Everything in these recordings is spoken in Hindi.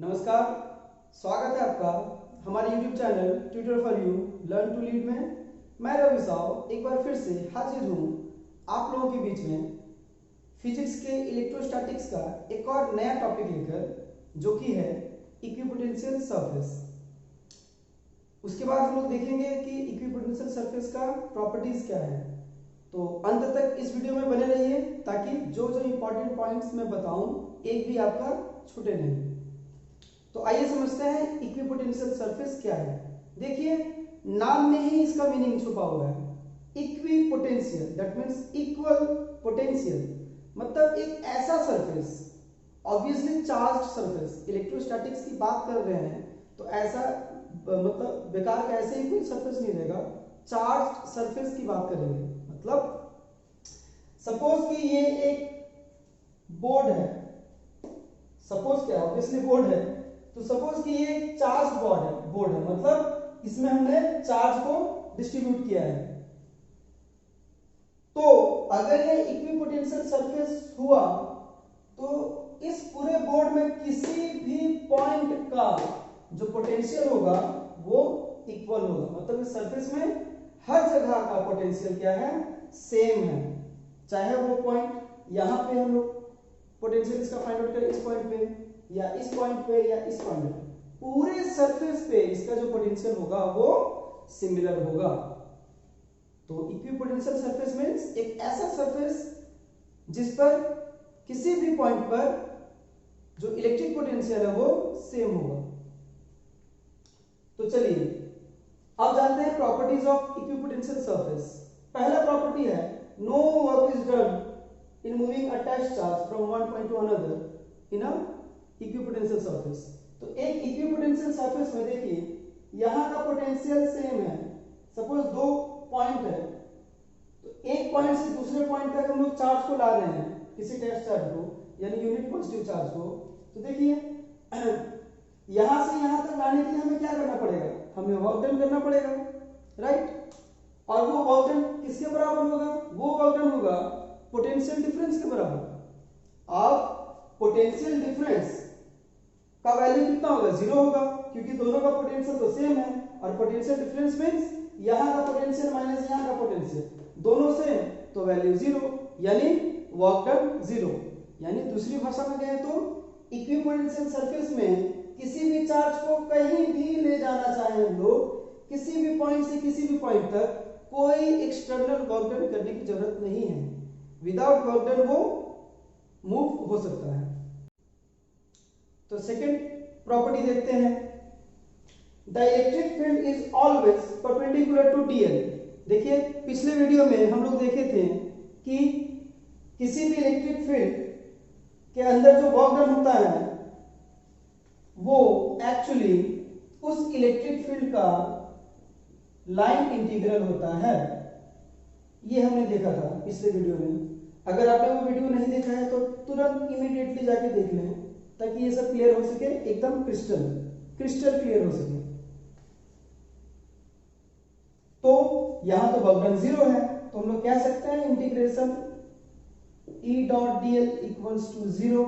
नमस्कार, स्वागत है आपका हमारे YouTube channel tutor for you learn to lead में। मैं रवि साव एक बार फिर से हाजिर हूँ आप लोगों के बीच में फिजिक्स के इलेक्ट्रोस्टैटिक्स का एक और नया टॉपिक लेकर, जो कि है इक्विपोटेंशियल सरफेस। उसके बाद हम लोग देखेंगे कि इक्विपोटेंशियल सरफेस का प्रॉपर्टीज क्या है। तो अंत तक इस वीडियो में बने रहिए ताकि जो जो इंपॉर्टेंट पॉइंट्स मैं बताऊं एक भी आपका छूटे नहीं। तो आइए समझते हैं इक्विपोटेंशियल सरफेस क्या है। देखिए, नाम में ही इसका मीनिंग छुपा हुआ है। Equipotential that means equal potential, मतलब एक ऐसा surface, obviously charged surface. Electrostatics की बात कर रहे हैं तो ऐसा मतलब बेकार का ऐसे ही कोई सरफेस नहीं रहेगा, चार्ज्ड सरफेस की बात करेंगे। मतलब सपोज कि ये एक बोर्ड है, सपोज क्या, ऑब्वियसली बोर्ड है। तो सपोज कि ये एक चार्ज बोर्ड है, मतलब इसमें हमने चार्ज को डिस्ट्रीब्यूट किया है। तो अगर ये इक्विपोटेंशियल सरफेस हुआ तो इस पूरे बोर्ड में किसी भी पॉइंट का जो पोटेंशियल होगा वो इक्वल होगा। मतलब इस सरफेस में हर जगह का पोटेंशियल क्या है, सेम है। चाहे वो पॉइंट यहां पे हम लोग पोटेंशियल इसका फाइंड आउट करें, इस पॉइंट पे या इस पॉइंट पे या इस पॉइंट पे, पूरे सरफेस पे इसका जो पोटेंशियल होगा वो सिमिलर होगा। तो इक्विपोटेंशियल सरफेस मींस एक ऐसा सरफेस जिस पर किसी भी पॉइंट पर जो इलेक्ट्रिक पोटेंशियल है वो सेम होगा। तो चलिए अब जानते हैं प्रॉपर्टीज ऑफ इक्विपोटेंशियल सरफेस। पहला प्रॉपर्टी है no work is done in moving a attached charge from one point to another in a equipotential surface। तो एक इक्विपोटेंशियल सरफेस में देखिए यहां का पोटेंशियल सेम है। सपोज दो पॉइंट है, तो एक पॉइंट से दूसरे पॉइंट तक हम लोग चार्ज को ला रहे हैं, किसी टेस्ट चार्ज को यानी यूनिट पॉजिटिव चार्ज को। तो देखिए यहां से यहां तक लाने के लिए हमें क्या करना पड़ेगा, हमें वर्क डन करना पड़ेगा, राइट। और वो वर्क डन किसके बराबर होगा, वो वर्क डन होगा पोटेंशियल डिफरेंस के बराबर। अब पोटेंशियल डिफरेंस का वैल्यू कितना होगा, जीरो होगा, क्योंकि दोनों का पोटेंशियल तो सेम है। और पोटेंशियल डिफरेंस मींस यहां का पोटेंशियल माइनस यहां का पोटेंशियल, दोनों सेम, तो वैल्यू जीरो, यानी वर्क डन जीरो। यानी दूसरी भाषा में कहें तो इक्विपोटेंशियल सरफेस में किसी भी चार्ज को कहीं भी ले जाना चाहे हम लोग, किसी भी पॉइंट से किसी भी पॉइंट तक, कोई एक्सटर्नल वर्क डन करने की जरूरत नहीं है। विदाउट वर्क डन वो मूव हो सकता है। तो सेकंड प्रॉपर्टी देखते हैं, the electric field is always perpendicular to DL. देखिए पिछले वीडियो में हम लोग देखे थे कि किसी भी इलेक्ट्रिक फील्ड के अंदर जो वर्क डन होता है वो एक्चुअली उस इलेक्ट्रिक फील्ड का लाइन इंटीग्रल होता है। ये हमने देखा था पिछले वीडियो में। अगर आपने वो वीडियो नहीं देखा है तो तुरंत इमीडिएटली जाके देख लें ताकि ये सब क्लियर हो सके, एकदम क्रिस्टल क्लियर हो सके। तो यहां तो वर्क डन जीरो है, तो हम लोग कह सकते हैं integration E dot dl equals to zero.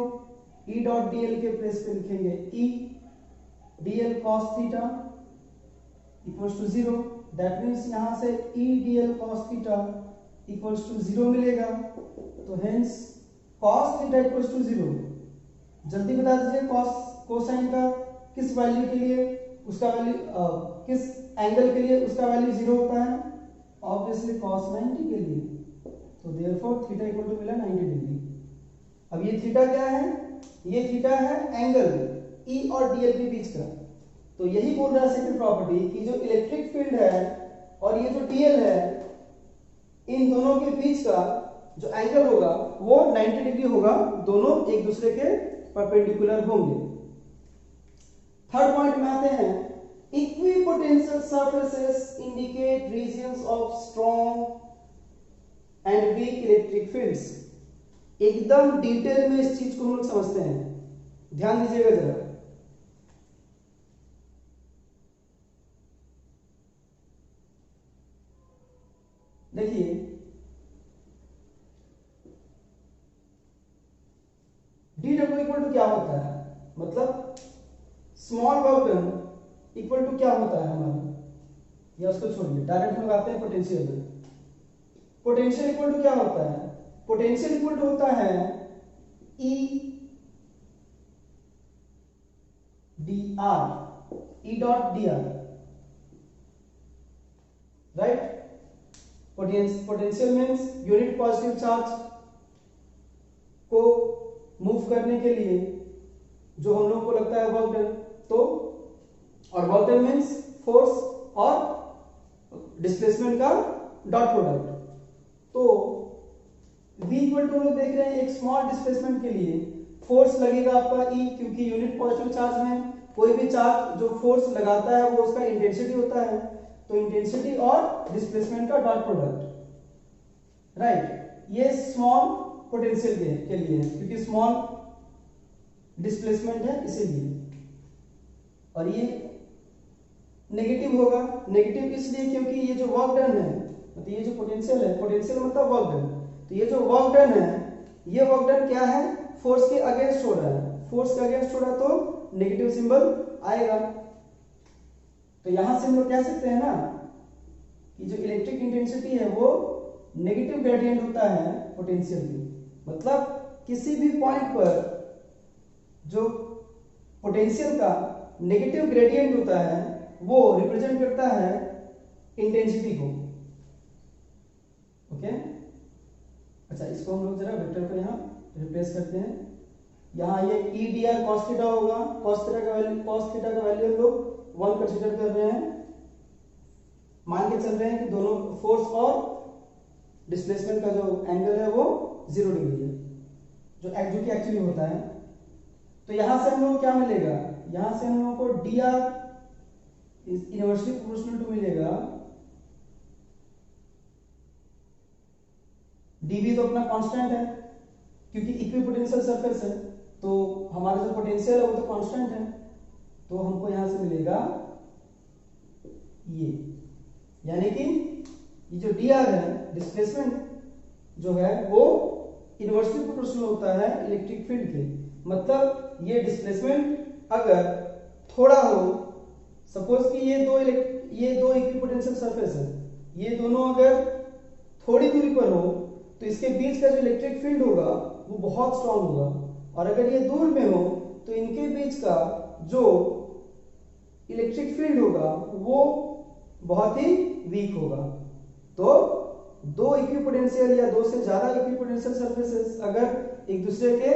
E dot dl के प्लेस पे लिखेंगे E dl cos theta equals to zero. That means यहां से E dl cos theta equals to zero मिलेगा। तो hence cos theta equals to zero. जल्दी बता दीजिए कोसाइन का किस वैल्यू के लिए उसका वैल्यू किस एंगल के लिए उसका वैल्यू जीरो होता है, ऑब्वियसली cos 90 के लिए। तो देयरफॉर थीटा इक्वल टू मिला 90 डिग्री। अब ये थीटा क्या है, ये थीटा है एंगल E और dl के बीच का। तो यही बोल रहा है सेकंड प्रॉपर्टी कि जो इलेक्ट्रिक फील्ड है और ये जो dl है, इन दोनों के बीच का जो एंगल होगा वो 90 डिग्री होगा, दोनों एक दूसरे के परपेंडिकुलर होंगे। थर्ड पॉइंट में आते हैं, equipotential surfaces indicate regions of strong and weak electric fields. एकदम डिटेल में इस चीज को हम लोग समझते हैं, ध्यान दीजिएगा जरा। देखिए डी डब्ल्यू इक्वल टू क्या होता है, मतलब small work done equal to क्या होता है हमारा, या उसको छोड़िए डायरेक्ट हम लगाते हैं पोटेंशियल में। पोटेंशियल इक्वल टू क्या होता है, पोटेंशियल इक्वल टू होता है E D R, E dot D R, right. Potential means unit positive charge को मूव करने के लिए जो हम लोग को लगता है वर्क डन, तो और वर्क डन मीन्स फोर्स और डिस्प्लेसमेंट का डॉट प्रोडक्ट। तो V इक्वल टू हम लोग देख रहे हैं एक स्मॉल डिस्प्लेसमेंट के लिए फोर्स लगेगा आपका E, क्योंकि यूनिट पॉजिटिव चार्ज में कोई भी चार्ज जो फोर्स लगाता है वो उसका इंटेंसिटी होता है, तो इंटेंसिटी और डिस्प्लेसमेंट का डॉट प्रोडक्ट, राइट। ये स्मॉल पोटेंशियल के लिए है क्योंकि स्मॉल डिस्प्लेसमेंट है इसीलिए। और ये नेगेटिव होगा, नेगेटिव इसलिए क्योंकि ये जो वर्क डन है, मतलब ये जो पोटेंशियल है, पोटेंशियल मतलब वर्क डन, तो ये जो वर्क डन है, ये वर्क डन क्या है, फोर्स के अगेंस्ट हो रहा है, फोर्स के अगेंस्ट हो रहा है तो नेगेटिव सिंबल आएगा। तो यहां से हम लोग कह सकते हैं ना कि जो इलेक्ट्रिक इंटेंसिटी है वो नेगेटिव ग्रेडियंट होता है पोटेंशियल की, मतलब किसी भी पॉइंट पर जो पोटेंशियल का नेगेटिव ग्रेडियंट होता है वो रिप्रेजेंट करता है इंटेंसिटी को, ओके। अच्छा, इसको हम लोग जरा वेक्टर को यहाँ रिप्लेस करते हैं। यहाँ ये E D R cos theta होगा, कॉस थीटा का वैल्यू हम लोग 1 कंसीडर कर रहे हैं, मान के चल रहे हैं कि दोनों फोर्स और डिस्प्लेसमेंट का जो एंगल है वो 0 डिग्री है, जो कि एक्चुअली होता है। तो यहां से हम लोग क्या मिलेगा, यहां से हम लोगों को D R is inversely proportional to मिलेगा dv, तो अपना कांस्टेंट है क्योंकि इक्विपोटेंशियल सरफेस है, तो हमारा जो पोटेंशियल है वो तो कांस्टेंट है, तो हमको यहां से मिलेगा ये, यानी कि ये जो dr है डिस्प्लेसमेंट जो है वो इनवर्सली प्रोपोर्शनल होता है इलेक्ट्रिक फील्ड के। मतलब ये डिस्प्लेसमेंट अगर थोड़ा हो, सपोज कि ये दो इक्विपोटेंशियल सरफेस है, ये दोनों अगर थोड़ी दूरी पर हो तो इसके बीच का जो इलेक्ट्रिक फील्ड होगा वो बहुत स्ट्रांग होगा, और अगर ये दूर में हो तो इनके बीच का जो इलेक्ट्रिक फील्ड होगा वो बहुत ही वीक होगा। तो दो इक्विपोटेंशियल या दो से ज्यादा इक्विपोटेंशियल सरफेसेस अगर एक दूसरे के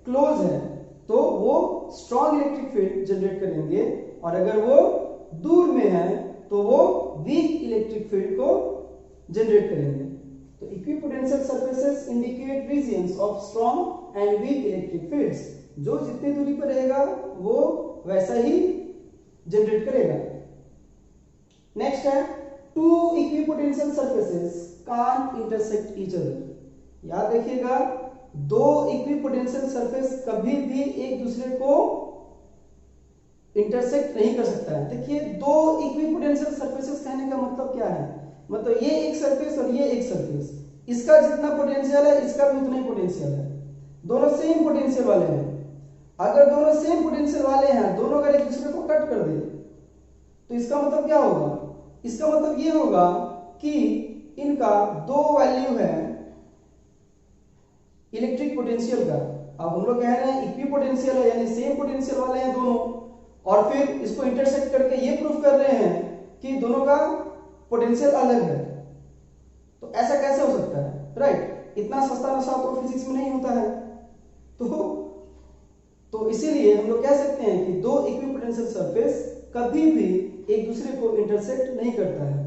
क्लोज हैं तो वो स्ट्रांग इलेक्ट्रिक फील्ड जनरेट करेंगे, और अगर वो दूर में है तो वो वीक इलेक्ट्रिक फील्ड को जनरेट करेंगे। तो equipotential surfaces indicate regions of strong and weak electric fields, जो जितनी दूरी पर रहेगा वो वैसा ही जनरेट करेगा। नेक्स्ट है two equipotential surfaces can't intersect each other. याद रखिएगा, दो इक्विपोटेंशियल सरफेस कभी भी एक दूसरे को इंटरसेक्ट नहीं कर सकता है। देखिए, दो इक्विपोटेंशियल सरफेसेस कहने का मतलब क्या है, मतलब ये एक सरफेस और ये एक सरफेस, इसका जितना पोटेंशियल है इसका भी उतना ही पोटेंशियल है, दोनों सेम पोटेंशियल वाले हैं। अगर दोनों सेम पोटेंशियल वाले हैं, दोनों अगर एक दूसरे को कट कर दे तो इसका मतलब क्या होगा, इसका मतलब ये होगा कि इनका दो वैल्यू है इलेक्ट्रिक पोटेंशियल का। अब हम लोग कह रहे हैं इक्विपोटेंशियल है, यानी सेम पोटेंशियल वाले हैं दोनों, और फिर इसको इंटरसेक्ट करके ये प्रूफ कर रहे हैं कि दोनों का पोटेंशियल अलग है। तो ऐसा कैसे हो सकता है, राइट? इतना सस्ता नशा तो फिजिक्स में नहीं होता है। तो इसीलिए हम लोग कह सकते हैं कि दो इक्विपोटेंशियल सरफेस कभी भी एक दूसरे को इंटरसेक्ट नहीं करता है।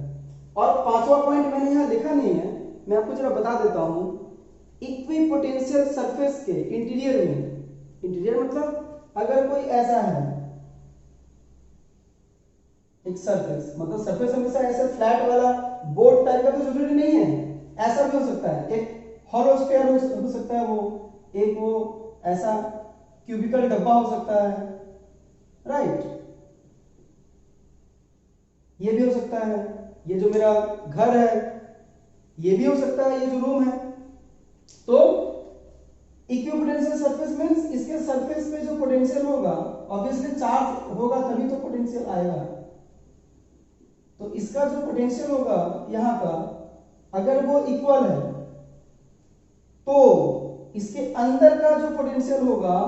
और पांचवा पॉइंट मैंने यहां लिखा नहीं है, मैं आपको जरा बता देता हूं। इक्विपोटेंशियल सरफेस के इंटीरियर में, इंटीरियर मतलब अगर कोई ऐसा है एक सरफेस, मतलब सरफेस हमेशा ऐसे फ्लैट वाला बोर्ड टाइप का तो जरूरी नहीं है, ऐसा भी हो सकता है, एक हॉलो स्फीयर हो सकता है, वो एक वो ऐसा क्यूबिकल डब्बा हो सकता है, राइट? ये भी हो सकता है, ये जो मेरा घर है ये भी हो सकता है, ये जो रूम है। तो इक्विपोटेंशियल सरफेस मींस इसके सरफेस पे जो पोटेंशियल होगा, ऑब्वियसली चार्ज होगा तभी तो पोटेंशियल आएगा। तो इसका जो पोटेंशियल होगा यहां का, अगर वो इक्वल है तो इसके अंदर का जो पोटेंशियल होगा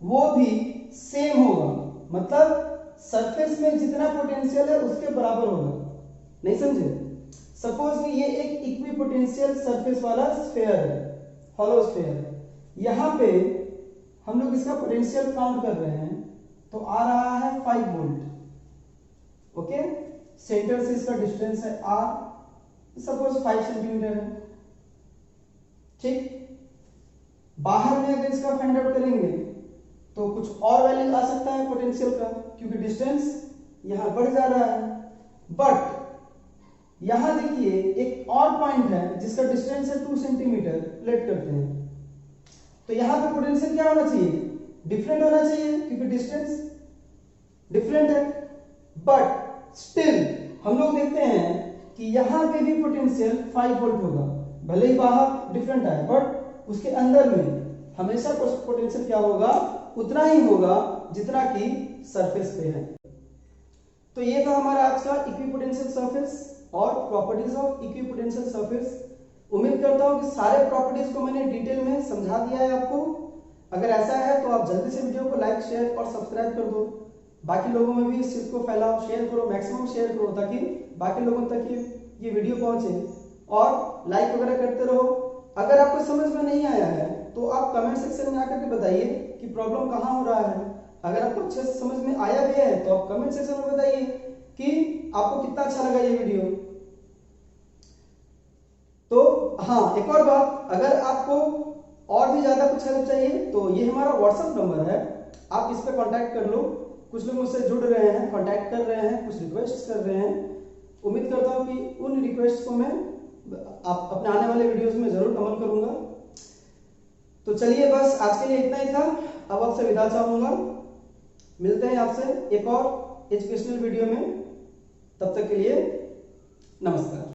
वो भी सेम होगा, मतलब सरफेस में जितना पोटेंशियल है उसके बराबर होगा। नहीं समझे? सपोज कि ये एक इक्विपोटेंशियल सरफेस वाला स्फीयर है, हॉलो स्फीयर। यहां पे हम लोग इसका पोटेंशियल काउंट कर रहे हैं तो आ रहा है 5 वोल्ट। ओके, सेंटर से इसका डिस्टेंस है r, सपोज 5 सेंटीमीटर है। ठीक, बाहर में अगर इसका फाइंड आउट करेंगे तो कुछ और वैल्यू आ सकता है पोटेंशियल का, क्योंकि डिस्टेंस यहां बढ़ जा रहा है। बट यहां देखिए एक और पॉइंट है जिसका डिस्टेंस है 2 सेंटीमीटर, लेट करते हैं। तो यहां पे पोटेंशियल क्या होना चाहिए? डिफरेंट होना चाहिए, क्योंकि डिस्टेंस डिफरेंट है। बट स्टिल हम लोग देखते हैं कि यहां पे भी पोटेंशियल 5 वोल्ट होगा, भले ही बाहर डिफरेंट है बट उसके अंदर में हमेशा पोटेंशियल क्या होगा? उतना ही होगा जितना कि सरफेस पे है। तो ये था हमारा आज का इक्विपोटेंशियल सरफेस और प्रॉपर्टीज ऑफ इक्विपोटेंशियल सरफेस। उम्मीद करता हूं कि सारे प्रॉपर्टीज को मैंने डिटेल में समझा दिया है आपको। अगर ऐसा है तो आप जल्दी से वीडियो को लाइक, शेयर और सब्सक्राइब कर दो। बाकी लोगों में भी इस चीज को फैलाओ, शेयर करो, मैक्सिमम शेयर करो ताकि बाकी लोगों तक ये वीडियो पहुंचे। और लाइक वगैरह करते रहो। अगर आपको समझ में नहीं आया है तो आप कमेंट सेक्शन में आकर के बताइए कि प्रॉब्लम कहाँ हो रहा है। अगर आपको अच्छे से समझ में आया भी है तो आप कमेंट सेक्शन में बताइए कि आपको कितना अच्छा लगा ये वीडियो। तो हाँ, एक और बात, अगर आपको और भी ज्यादा कुछ हेल्प चाहिए तो ये हमारा व्हाट्सएप नंबर है, आप इस पे कांटेक्ट कर लो। कुछ लोग मुझसे जुड़ रहे हैं, कांटेक्ट कर रहे हैं, कुछ रिक्वेस्ट कर रहे हैं। उम्मीद करता हूँ कि उन रिक्वेस्ट को मैं आप अपने आने वाले वीडियोस में जरूर अमल करूंगा। तो चलिए, बस आज के लिए इतना ही था। अब आपसे विदा चाहूंगा। मिलते हैं आपसे एक और एजुकेशनल वीडियो में। तब तक के लिए नमस्कार।